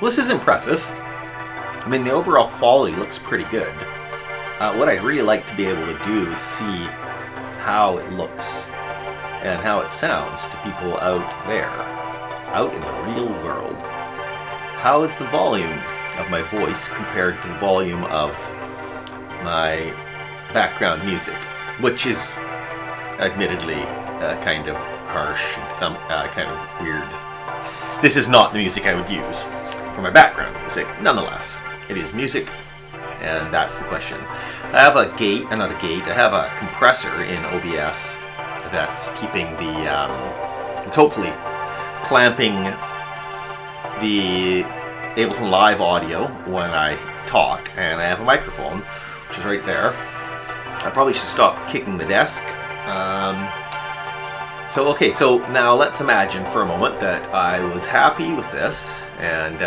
Well, this is impressive. I mean, the overall quality looks pretty good. What I'd really like to be able to do is see how it looks and how it sounds to people out there, out in the real world. How is the volume of my voice compared to the volume of my background music, which is admittedly kind of harsh and kind of weird. This is not the music I would use for my background music. Nonetheless, it is music, and that's the question. I have a gate, not a gate, I have a compressor in OBS that's keeping the, it's hopefully clamping the Ableton Live audio when I talk, and I have a microphone, which is right there. I probably should stop kicking the desk. Okay, so now let's imagine for a moment that I was happy with this, and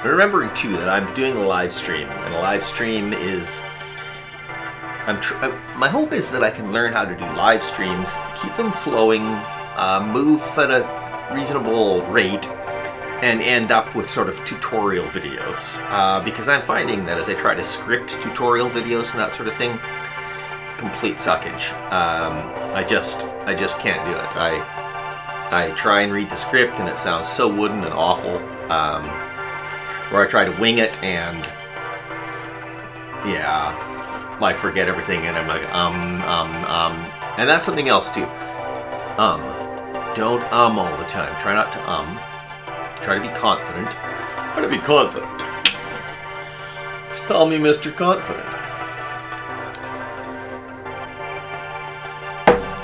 remembering too that I'm doing a live stream, and a live stream is, my hope is that I can learn how to do live streams, keep them flowing, move at a reasonable rate, and end up with sort of tutorial videos, because I'm finding that as I try to script tutorial videos and that sort of thing, complete suckage. I just can't do it. I try and read the script and it sounds so wooden and awful, or I try to wing it and yeah, I forget everything and I'm like and that's something else too. Don't all the time. Try not to Try to be confident. Try to be confident. Just call me Mr. Confident.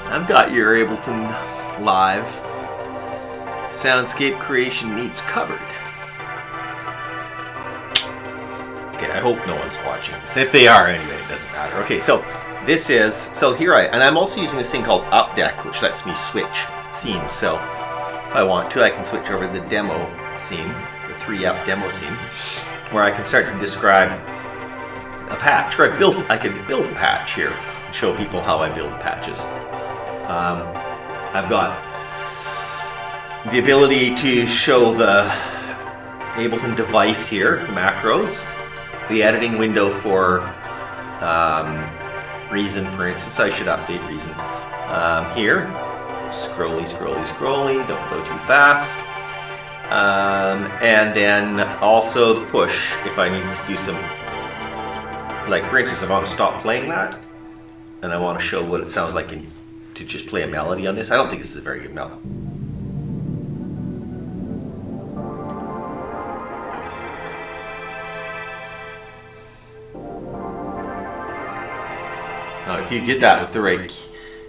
I've got your Ableton Live soundscape creation needs covered. Okay, I hope no one's watching this. If they are, anyway, it doesn't matter. Okay, so this is, so here and I'm also using this thing called Updeck, which lets me switch scenes. So if I want to, I can switch over to the demo scene, the 3-up demo scene, where I can start to describe a patch, or I can build a patch here and show people how I build patches. I've got the ability to show the Ableton device here, the macros, the editing window for Reason, for instance. I should update Reason here. Scrolly, scrolly, scrolly, don't go too fast. And then also the push if I need to do some, like for instance, if I want to stop playing that and I want to show what it sounds like to just play a melody on this. I don't think this is a very good melody. Now if you did that with the right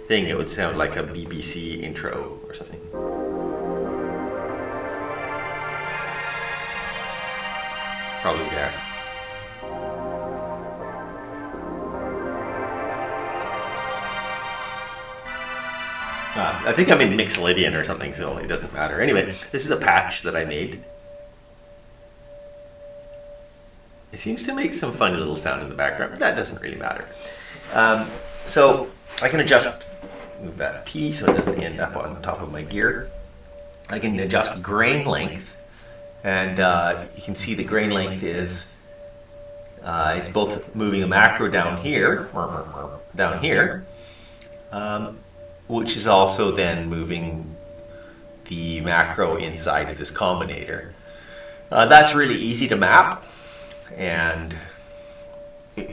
thing, it would sound like a BBC intro or something. Probably there. I think I'm in Mixolydian or something, so it doesn't matter. Anyway, this is a patch that I made. It seems to make some funny little sound in the background, but that doesn't really matter. So I can move that P so it doesn't end up on top of my gear. I can adjust grain length, and you can see the grain length is, it's both moving a macro down here, which is also then moving the macro inside of this combinator. That's really easy to map, and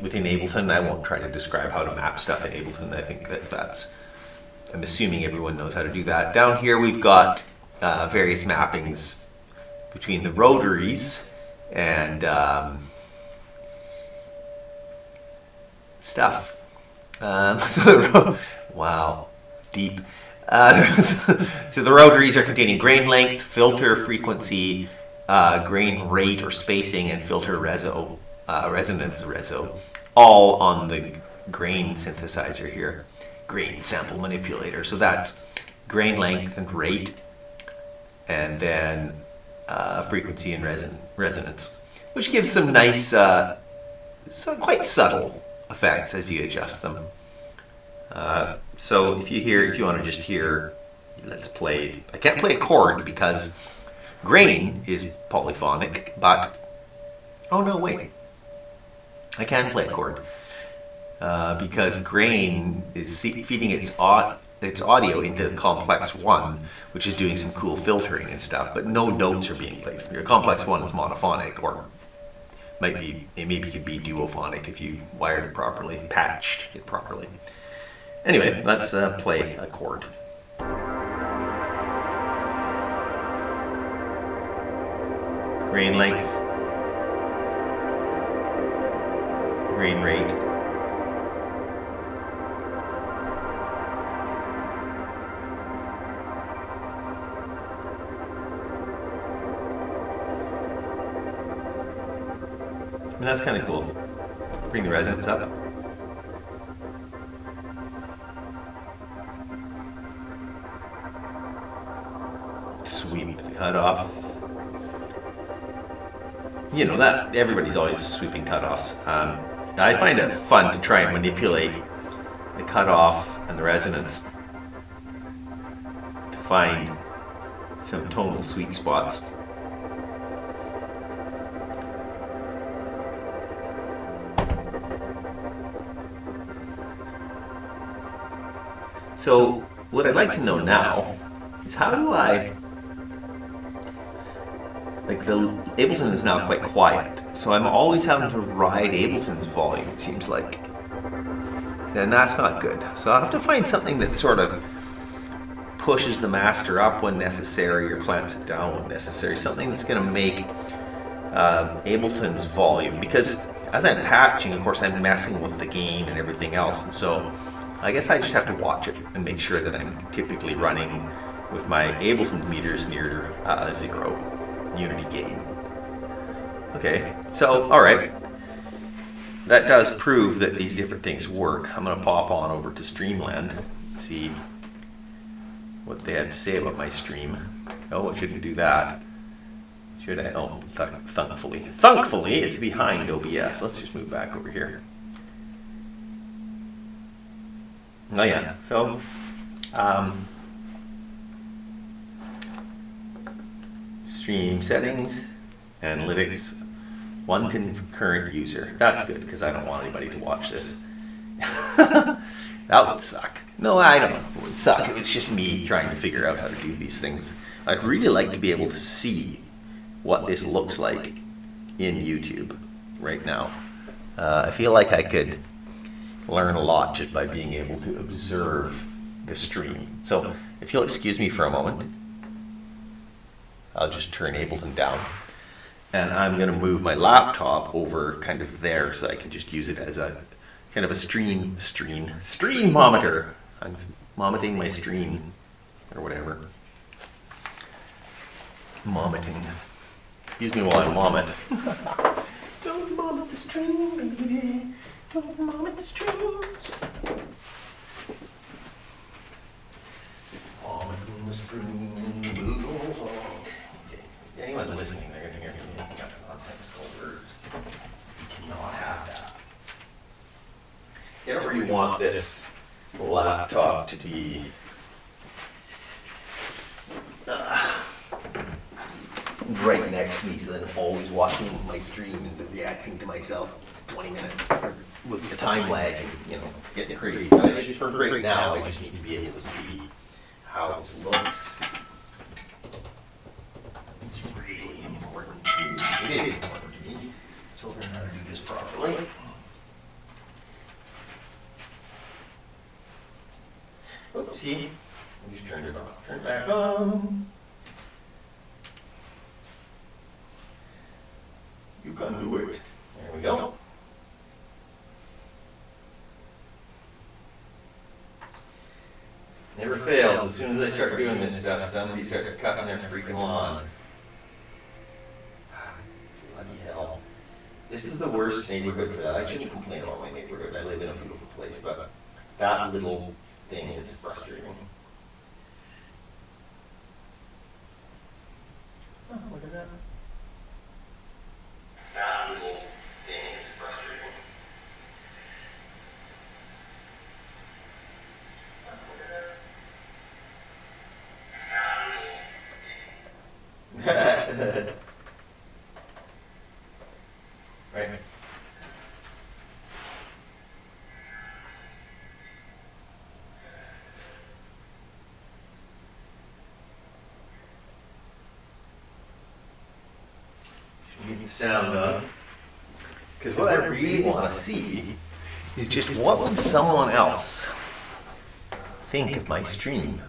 within Ableton, I won't try to describe how to map stuff in Ableton. I think that's, I'm assuming everyone knows how to do that. Down here we've got various mappings between the rotaries and stuff. Wow, deep. So the rotaries are containing grain length, filter frequency, grain rate or spacing, and filter resonance reso, all on the grain synthesizer here, grain sample manipulator. So that's grain length and rate, and then frequency and resonance, which gives some nice, quite subtle effects as you adjust them. So if you want to just hear, let's play, I can't play a chord because Grain is polyphonic, but oh no, wait, I can play a chord because grain is feeding its audio into complex one, which is doing some cool filtering and stuff, but no notes are being played. Your complex one is monophonic, or maybe could be duophonic if you wired it properly, patched it properly. Anyway, let's play a chord. Grain length, grain rate. And that's kind of cool. Bring the resonance up. Sweep the cutoff. You know that everybody's always sweeping cutoffs. I find it fun to try and manipulate the cutoff and the resonance to find some tonal sweet spots. So what I'd like to know now is how do I, like the Ableton is now quite quiet, so I'm always having to ride Ableton's volume, it seems like, and that's not good. So I'll have to find something that sort of pushes the master up when necessary or clamps it down when necessary, something that's going to make Ableton's volume, because as I'm patching, of course, I'm messing with the gain and everything else, and so I guess I just have to watch it and make sure that I'm typically running with my Ableton meters near 0 unity gain. Okay, so alright, that does prove that these different things work. I'm going to pop on over to Streamland and see what they have to say about my stream. Oh, I shouldn't do that. Should I? Oh, thankfully it's behind OBS. Let's just move back over here. Oh yeah, so stream settings, analytics, one concurrent user. That's good because I don't want anybody to watch this. That would suck. No, I don't know. It would suck. It's just me trying to figure out how to do these things. I'd really like to be able to see what this looks like in YouTube right now. I feel like I could learn a lot just by being able to observe the stream. So if you'll excuse me for a moment, I'll just turn Ableton down, and I'm going to move my laptop over kind of there so I can just use it as a kind of a streamometer. I'm mommeting my stream or whatever. Mommeting. Excuse me while I mommet. Don't mommet the stream, baby. Don't mommet the stream. Mommeting the stream. Okay. Anyone's listening, they're going to hear me making up nonsensical words. You cannot have that. You don't really want this laptop to be right next to me, so that I'm always watching my stream and reacting to myself 20 minutes with the time lag and, you know, getting crazy. But I just, for right now, I just need to be able to see how this looks. It's really important to me. It is important to me. So we're going to do this properly. Oopsie. I just turned it off. Turn it back on. You can do it. There we go. Never fails. As soon as I start doing this stuff, somebody starts cutting their freaking lawn. Bloody hell. This is the worst neighborhood for that. I shouldn't complain about my neighborhood. I live in a beautiful place, but that little thing is frustrating. Oh, look at that. That little thing is frustrating. Oh, look at that. right? Give me sound on. Because what I really want to see is just what would someone else think of my stream.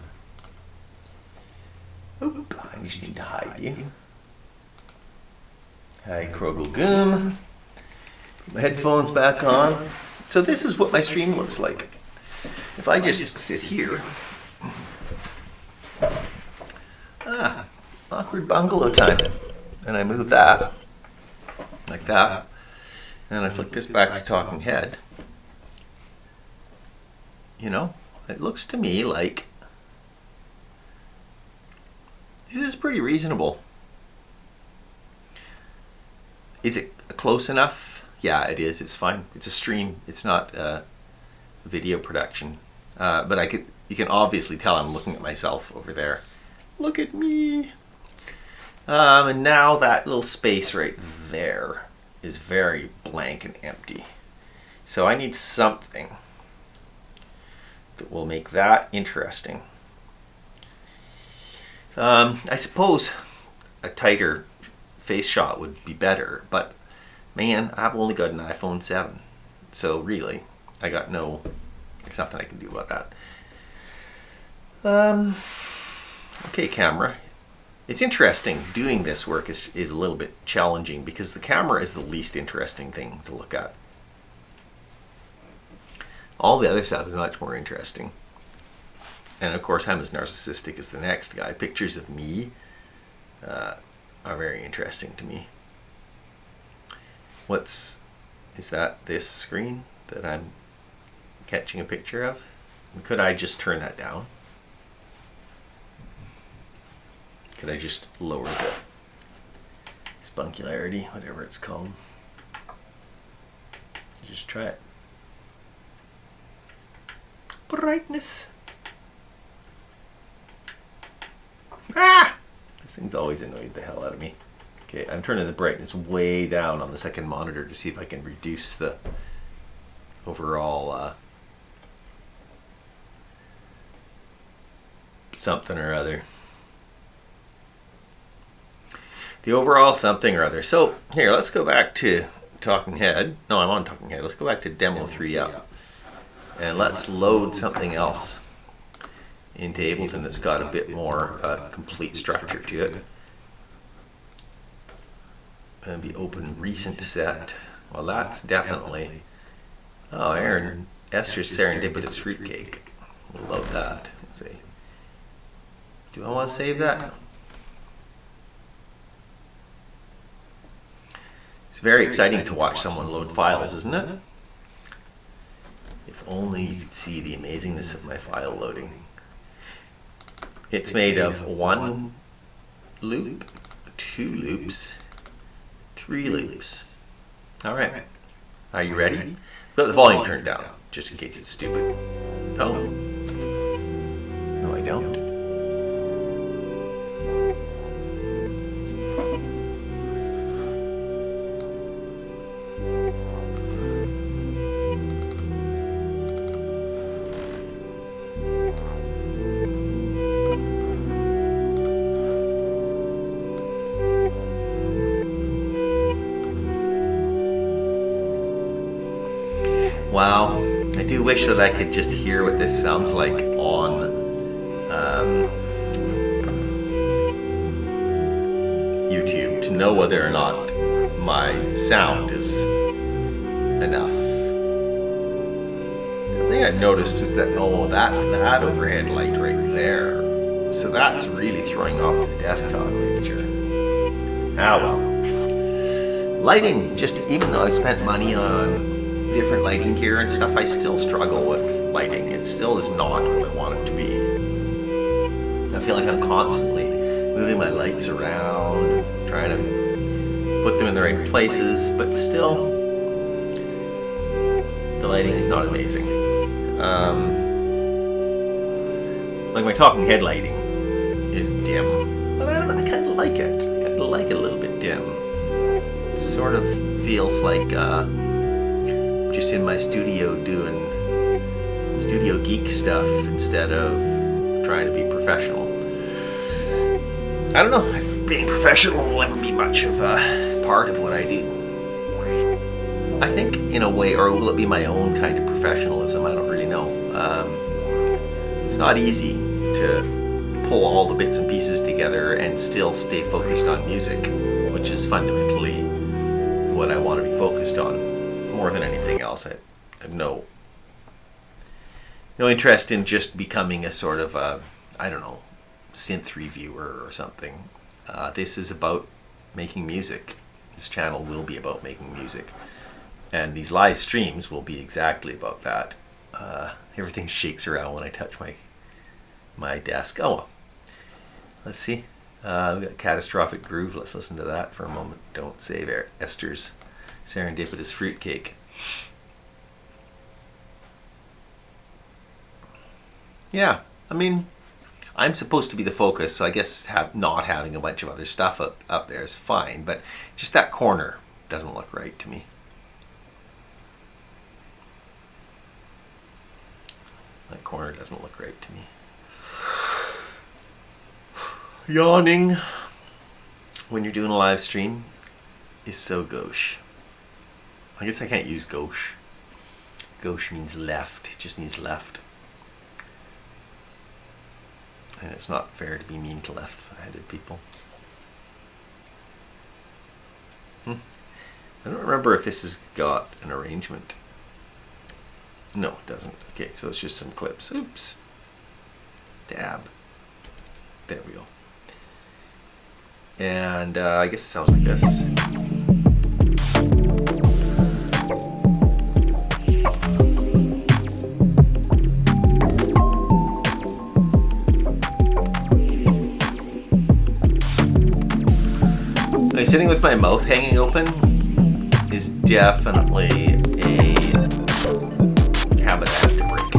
Oop, I just need to hide you. Hi, Krogel Goom. Put my headphones back on. So this is what my stream looks like. If I just sit here. Awkward bungalow time. And I move that, like that. And I flick this back to talking head. You know, it looks to me like this is pretty reasonable. Is it close enough? Yeah, it is. It's fine. It's a stream. It's not a video production. But you can obviously tell I'm looking at myself over there. Look at me. And now that little space right there is very blank and empty. So I need something that will make that interesting. I suppose a tighter face shot would be better, but man, I've only got an iPhone 7. So really, there's nothing I can do about that. Okay, camera. It's interesting. Doing this work is a little bit challenging because the camera is the least interesting thing to look at. All the other stuff is much more interesting. And of course, I'm as narcissistic as the next guy. Pictures of me are very interesting to me. Is that this screen that I'm catching a picture of? Could I just turn that down? Could I just lower the spunkularity, whatever it's called? Just try it. Brightness. This thing's always annoyed the hell out of me. Okay, I'm turning the brightness way down on the second monitor to see if I can reduce the overall something or other. The overall something or other. So here, let's go back to Talking Head. No, I'm on Talking Head. Let's go back to Demo 3 up. And let's load something else into Ableton that's got a bit more complete structure to it. And be open recent set. Well, that's definitely. Oh, Aaron, Esther's Serendipitous Fruitcake. We'll load that. Let's see. Do I want to save that? It's very exciting to watch someone load files, isn't it? If only you could see the amazingness of my file loading. It's made of 1 loop, 2 loops, 3 loops. All right. Are you ready? Got the volume turned down, just in case it's stupid. Oh. No, I don't. Wow, I do wish that I could just hear what this sounds like on YouTube to know whether or not my sound is enough. The thing I noticed is that, oh, that's that overhead light right there. So that's really throwing off the desktop picture. Ah well. Lighting, just even though I've spent money on different lighting gear and stuff, I still struggle with lighting. It still is not what I want it to be. I feel like I'm constantly moving my lights around, trying to put them in the right places, but still, the lighting is not amazing. Like my Talking Head lighting is dim, but I don't know, I kind of like it. I kind of like it a little bit dim. It sort of feels like just in my studio doing studio geek stuff instead of trying to be professional. I don't know if being professional will ever be much of a part of what I do. I think in a way, or will it be my own kind of professionalism? I don't really know. It's not easy to pull all the bits and pieces together and still stay focused on music, which is fundamentally what I want to be focused on more than anything else. I have no interest in just becoming a sort of a, I don't know, synth reviewer or something. This is about making music. This channel will be about making music, and these live streams will be exactly about that. Everything shakes around when I touch my desk. Oh well. Let's see. We got Catastrophic Groove. Let's listen to that for a moment. Don't Save Esther's Serendipitous Fruitcake. Yeah, I mean, I'm supposed to be the focus, so I guess not having a bunch of other stuff up there is fine, but just that corner doesn't look right to me. That corner doesn't look right to me. Yawning when you're doing a live stream is so gauche. I guess I can't use gauche. Gauche means left. It just means left. And it's not fair to be mean to left-handed people. I don't remember if this has got an arrangement. No, it doesn't. Okay, so it's just some clips. Oops. Dab. There we go. And I guess it sounds like this. Sitting with my mouth hanging open is definitely a habit I have to break.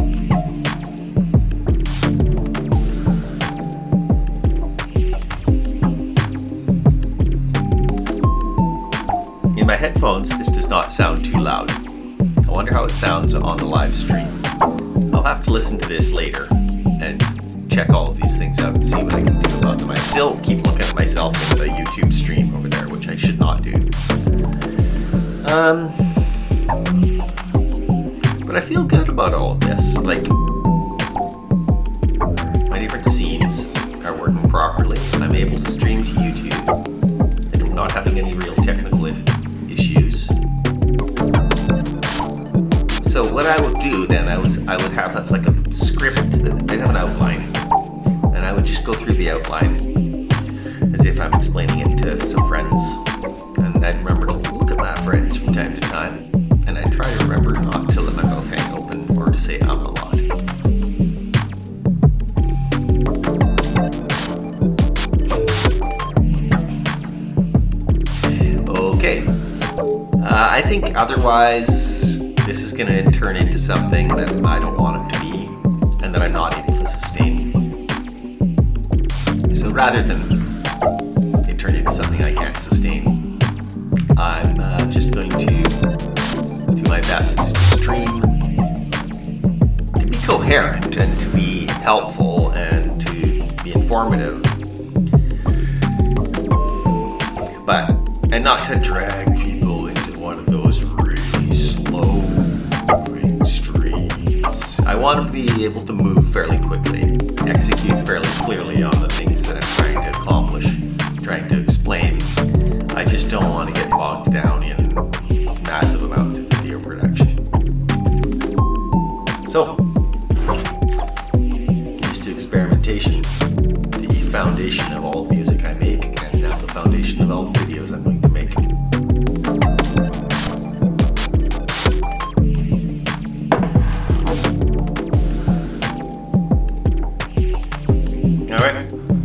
In my headphones, this does not sound too loud. I wonder how it sounds on the live stream. I'll have to listen to this later and check all of these things out and see what I can do about them. I still keep looking at myself in the YouTube stream over there, which I should not do. But I feel good about all of this. Like, my different scenes are working properly. I'm able to stream to YouTube. I'm not having any real technical issues. So what I would do then, I would have like a script. I'd have an outline, and I would just go through the outline as if I'm explaining it to some friends. And I'd remember to look at my friends from time to time, and I'd try to remember not to let my mouth hang open or to say a lot. Okay. I think otherwise this is going to turn into something that I don't want it to be, and that I'm not able to sustain. So rather than it turn into something I can't sustain, I'm just going to do my best to stream, to be coherent and to be helpful and to be informative, and not to drag people into one of those really slow moving streams. I want to be able to move fairly quickly, execute fairly clearly on the things that I'm trying to accomplish, trying to explain. I just don't want to get bogged down in massive amounts of video production. So, here's to experimentation, the foundation of all the music I make, and now the foundation of all the videos I'm going